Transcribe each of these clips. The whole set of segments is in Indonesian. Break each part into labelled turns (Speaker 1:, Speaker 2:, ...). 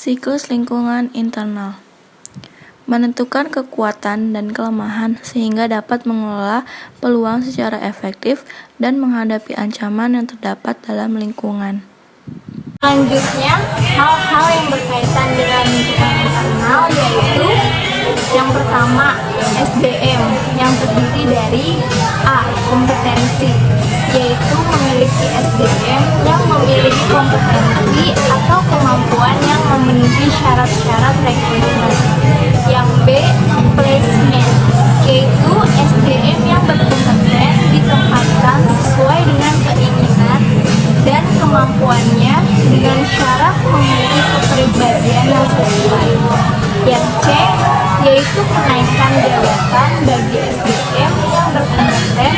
Speaker 1: Siklus lingkungan internal menentukan kekuatan dan kelemahan sehingga dapat mengelola peluang secara efektif dan menghadapi ancaman yang terdapat dalam lingkungan.
Speaker 2: Selanjutnya, hal-hal yang berkaitan dengan lingkungan internal yaitu yang pertama, SDM yang terdiri dari A. Kompetensi, yaitu memiliki SDM yang memiliki kompetensi atau kemampuan yang memenuhi syarat-syarat rekrutmen. Yang B. Placement, yaitu SDM yang berkompeten ditempatkan sesuai dengan keinginan dan kemampuannya dengan syarat memiliki kepribadian yang sesuai. Yang C, yaitu kenaikan jabatan bagi SDM yang berkompeten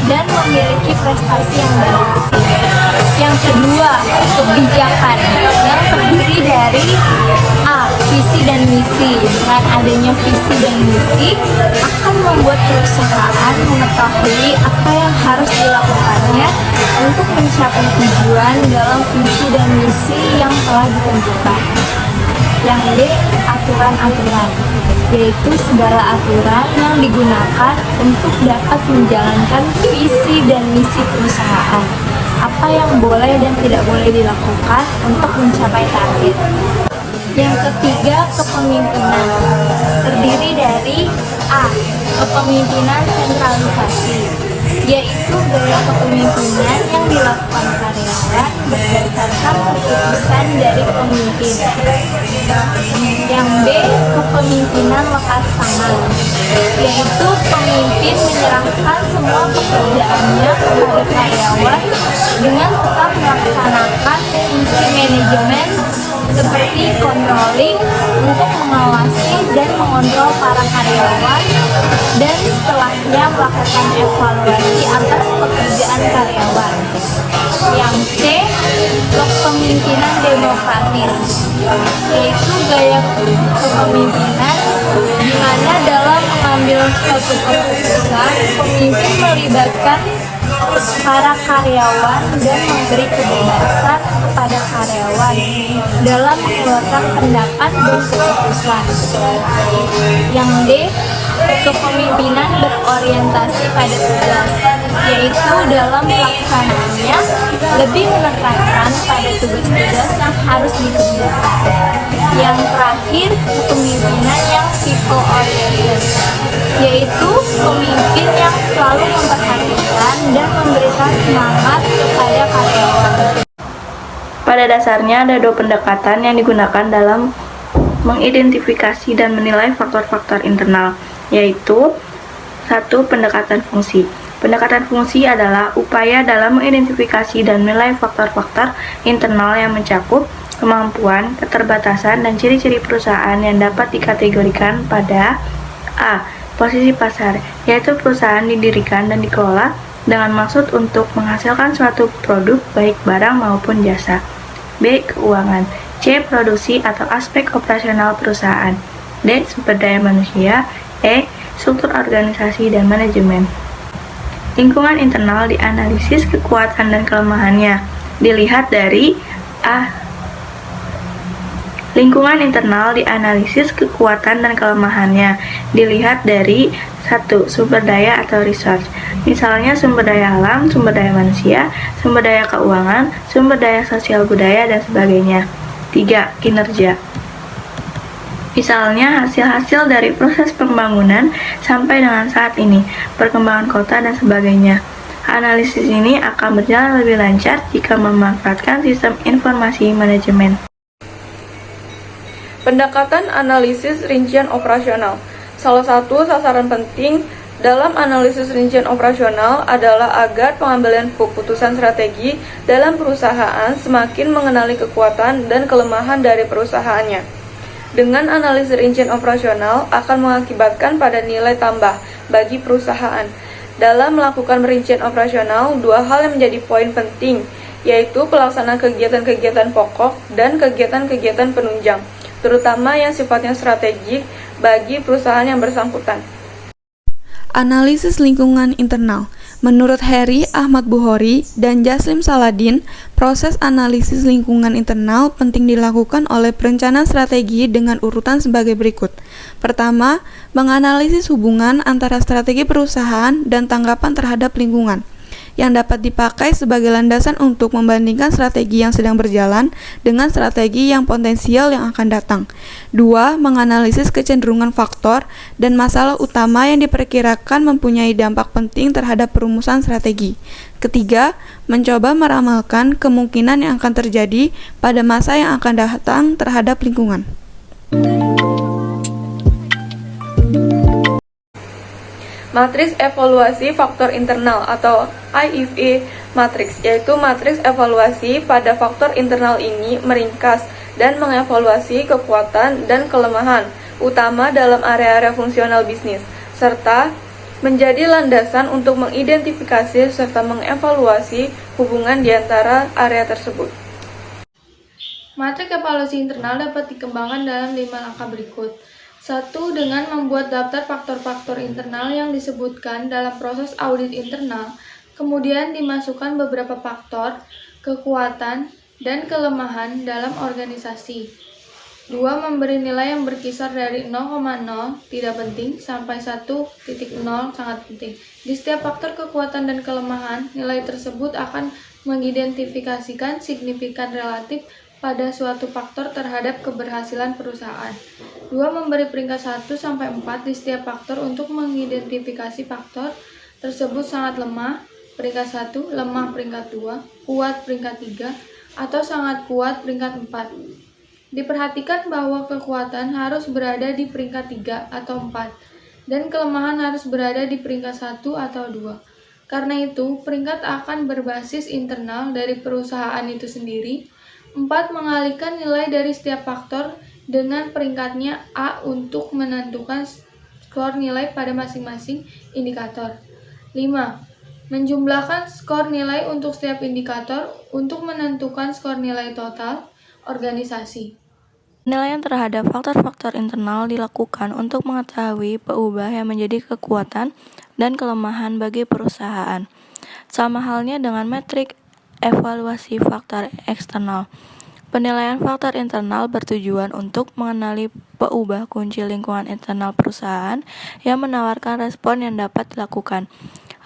Speaker 2: dan memiliki prestasi yang baik. Yang kedua, kebijakan yang terdiri dari A. Visi dan misi. Dengan adanya visi dan misi akan membuat perusahaan mengetahui apa yang harus dilakukannya untuk mencapai tujuan dalam visi dan misi yang telah ditentukan. Yang D. Aturan-aturan, yaitu segala aturan yang digunakan untuk dapat menjalankan visi dan misi perusahaan. Apa yang boleh dan tidak boleh dilakukan untuk mencapai target. Yang ketiga, kepemimpinan, terdiri dari A. Kepemimpinan sentralisasi, yaitu gaya kepemimpinan yang dilakukan karyawan berdasarkan keputusan dari pemimpin. Yang B. Kepemimpinan lepas tangan, yaitu pemimpin menyerahkan semua pekerjaannya kepada karyawan dengan tetap melaksanakan fungsi manajemen seperti controlling untuk mengawasi dan mengontrol para karyawan dan setelahnya melakukan evaluasi atas pekerjaan karyawan. Yang C. Kepemimpinan demokratis, yaitu gaya kepemimpinan di mana dalam mengambil suatu keputusan pemimpin melibatkan para karyawan dan memberi kebebasan kepada karyawan dalam mengeluarkan pendapat dan keputusan. Yang D. Kepemimpinan berorientasi pada tugas, yaitu dalam pelaksanaannya lebih menekankan pada tugas-tugas yang harus dikerjakan. Yang terakhir, kepemimpinan yang people oriented, yaitu pemimpin yang selalu memperhatikan dan memberikan semangat kepada karyawan.
Speaker 1: Pada dasarnya ada dua pendekatan yang digunakan dalam mengidentifikasi dan menilai faktor-faktor internal, yaitu satu, pendekatan fungsi. Pendekatan fungsi adalah upaya dalam mengidentifikasi dan menilai faktor-faktor internal yang mencakup kemampuan, keterbatasan, dan ciri-ciri perusahaan yang dapat dikategorikan pada A. Posisi pasar, yaitu perusahaan didirikan dan dikelola dengan maksud untuk menghasilkan suatu produk baik barang maupun jasa. B. Keuangan. C. Produksi atau aspek operasional perusahaan. D. Sumber daya manusia. E. Struktur organisasi dan manajemen. Lingkungan internal dianalisis kekuatan dan kelemahannya. Dilihat dari A. Lingkungan internal dianalisis kekuatan dan kelemahannya. Dilihat dari 1. Sumber daya atau resource. Misalnya sumber daya alam, sumber daya manusia, sumber daya keuangan, sumber daya sosial budaya, dan sebagainya. 3. Kinerja. Misalnya hasil-hasil dari proses pembangunan sampai dengan saat ini, perkembangan kota, dan sebagainya. Analisis ini akan berjalan lebih lancar jika memanfaatkan sistem informasi manajemen.
Speaker 3: Pendekatan analisis rincian operasional. Salah satu sasaran penting dalam analisis rincian operasional adalah agar pengambilan keputusan strategi dalam perusahaan semakin mengenali kekuatan dan kelemahan dari perusahaannya. Dengan analisis rincian operasional akan mengakibatkan pada nilai tambah bagi perusahaan. Dalam melakukan rincian operasional, dua hal yang menjadi poin penting, yaitu pelaksanaan kegiatan-kegiatan pokok dan kegiatan-kegiatan penunjang, terutama yang sifatnya strategik bagi perusahaan yang bersangkutan.
Speaker 4: Analisis lingkungan internal
Speaker 3: Menurut Heri Ahmad Bukhori dan Jaslim Saladin, proses analisis lingkungan internal penting dilakukan oleh perencana strategi dengan urutan sebagai berikut. Pertama, menganalisis hubungan antara strategi perusahaan dan tanggapan terhadap lingkungan, yang dapat dipakai sebagai landasan untuk membandingkan strategi yang sedang berjalan dengan strategi yang potensial yang akan datang. 2. Menganalisis kecenderungan faktor dan masalah utama yang diperkirakan mempunyai dampak penting terhadap perumusan strategi. Ketiga, mencoba meramalkan kemungkinan yang akan terjadi pada masa yang akan datang terhadap lingkungan. Matriks evaluasi faktor internal atau IFE matriks, yaitu matriks evaluasi pada faktor internal ini meringkas dan mengevaluasi kekuatan dan kelemahan utama dalam area-area fungsional bisnis, serta menjadi landasan untuk mengidentifikasi serta mengevaluasi hubungan di antara area tersebut.
Speaker 1: Matriks evaluasi internal dapat dikembangkan dalam 5 langkah berikut. 1. Dengan membuat daftar faktor-faktor internal yang disebutkan dalam proses audit internal, kemudian dimasukkan beberapa faktor, kekuatan, dan kelemahan dalam organisasi. 2. Memberi nilai yang berkisar dari 0,0 tidak penting sampai 1,0 sangat penting. Di setiap faktor kekuatan dan kelemahan, nilai tersebut akan mengidentifikasikan signifikan relatif pada suatu faktor terhadap keberhasilan perusahaan. 2. Memberi peringkat 1-4 di setiap faktor untuk mengidentifikasi faktor tersebut sangat lemah, peringkat 1, lemah peringkat 2, kuat peringkat 3, atau sangat kuat peringkat 4. Diperhatikan bahwa kekuatan harus berada di peringkat 3 atau 4, dan kelemahan harus berada di peringkat 1 atau 2. Karena itu, peringkat akan berbasis internal dari perusahaan itu sendiri. 4. Mengalihkan nilai dari setiap faktor dengan peringkatnya A untuk menentukan skor nilai pada masing-masing indikator. 5. Menjumlahkan skor nilai untuk setiap indikator untuk menentukan skor nilai total organisasi. Penilaian terhadap faktor-faktor internal dilakukan untuk mengetahui peubah yang menjadi kekuatan dan kelemahan bagi perusahaan. Sama halnya dengan metrik evaluasi faktor eksternal. Penilaian faktor internal bertujuan untuk mengenali peubah kunci lingkungan internal perusahaan yang menawarkan respon yang dapat dilakukan.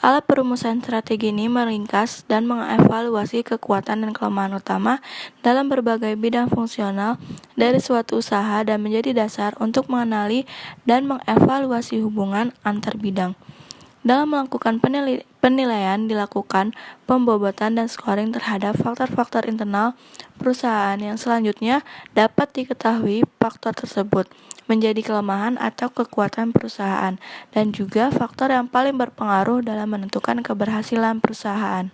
Speaker 1: Alat perumusan strategi ini meringkas dan mengevaluasi kekuatan dan kelemahan utama dalam berbagai bidang fungsional dari suatu usaha dan menjadi dasar untuk mengenali dan mengevaluasi hubungan antar bidang. Dalam melakukan penilaian dilakukan pembobotan dan scoring terhadap faktor-faktor internal perusahaan yang selanjutnya dapat diketahui faktor tersebut menjadi kelemahan atau kekuatan perusahaan dan juga faktor yang paling berpengaruh dalam menentukan keberhasilan perusahaan.